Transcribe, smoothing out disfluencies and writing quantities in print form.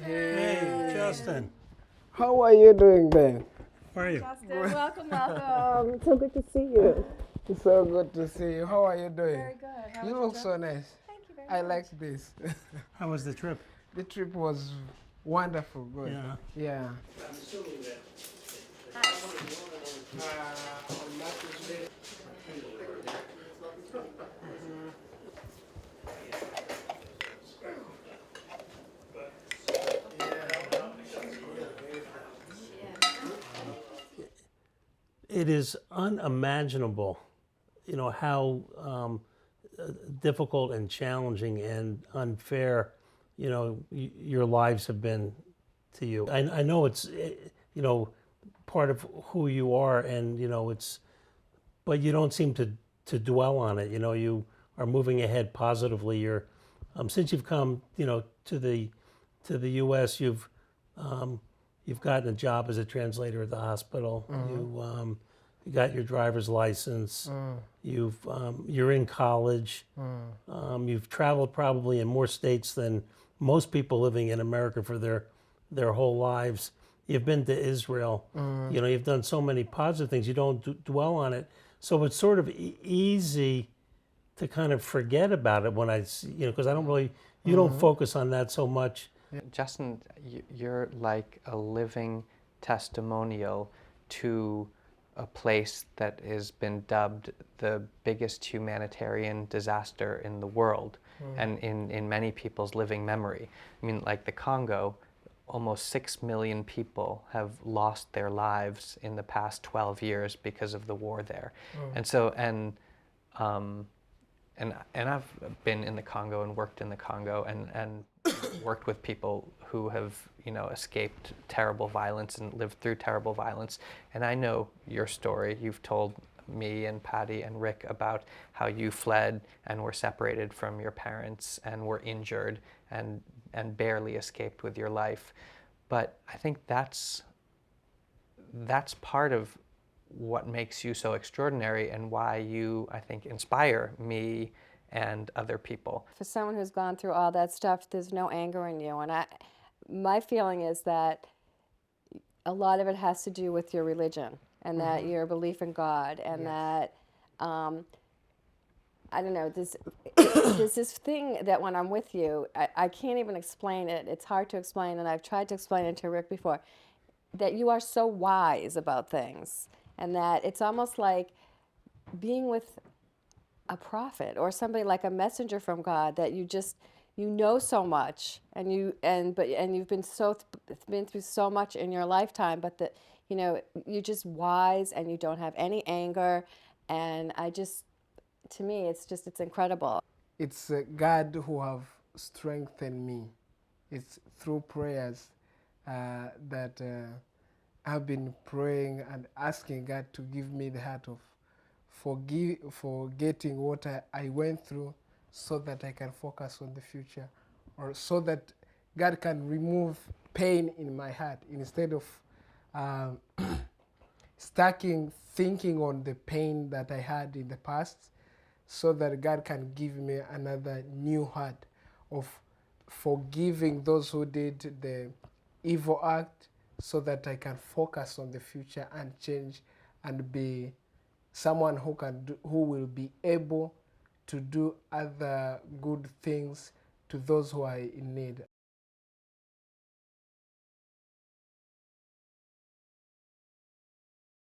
Hey, Justin. How are you doing then? How are you? Justin, welcome, welcome. So good to see you. It's so good to see you. How are you doing? Very good. How You was look your so trip? nice. Thank you very I much. like this. How was the trip? The trip was wonderful, good. Yeah. Yeah. It is unimaginable, how difficult and challenging and unfair, your lives have been to you. I know it's, part of who you are, and but you don't seem to dwell on it. You are moving ahead positively. Since you've come, to the U.S., you've gotten a job as a translator at the hospital. You got your driver's license. You're in college. You've traveled probably in more states than most people living in America for their whole lives. You've been to Israel. You've done so many positive things. You don't dwell on it. So it's sort of easy to kind of forget about it when I see, because I don't really, you don't focus on that so much. Justin, you're like a living testimonial to a place that has been dubbed the biggest humanitarian disaster in the world and in many people's living memory. I mean, like the Congo, almost 6 million people have lost their lives in the past 12 years because of the war there. And so, and I've been in the Congo and worked in the Congo and worked with people who have, escaped terrible violence and lived through terrible violence. And I know your story. You've told me and Patty and Rick about how you fled and were separated from your parents and were injured and barely escaped with your life. But I think that's part of what makes you so extraordinary and why you, I think, inspire me and other people. For someone who's gone through all that stuff, there's no anger in you. And my feeling is that a lot of it has to do with your religion and that your belief in God and that, I don't know, there's this thing that when I'm with you, I can't even explain it. It's hard to explain, and I've tried to explain it to Rick before, that you are so wise about things and that it's almost like being with a prophet or somebody like a messenger from God, that you know so much and you've been through so much in your lifetime, but that you're just wise and you don't have any anger, and to me it's incredible. It's God who have strengthened me. It's through prayers that I've been praying and asking God to give me the heart of forgetting what I went through, so that I can focus on the future, or so that God can remove pain in my heart instead of thinking on the pain that I had in the past, so that God can give me another new heart of forgiving those who did the evil act, so that I can focus on the future and change and be someone who will be able to do other good things to those who are in need.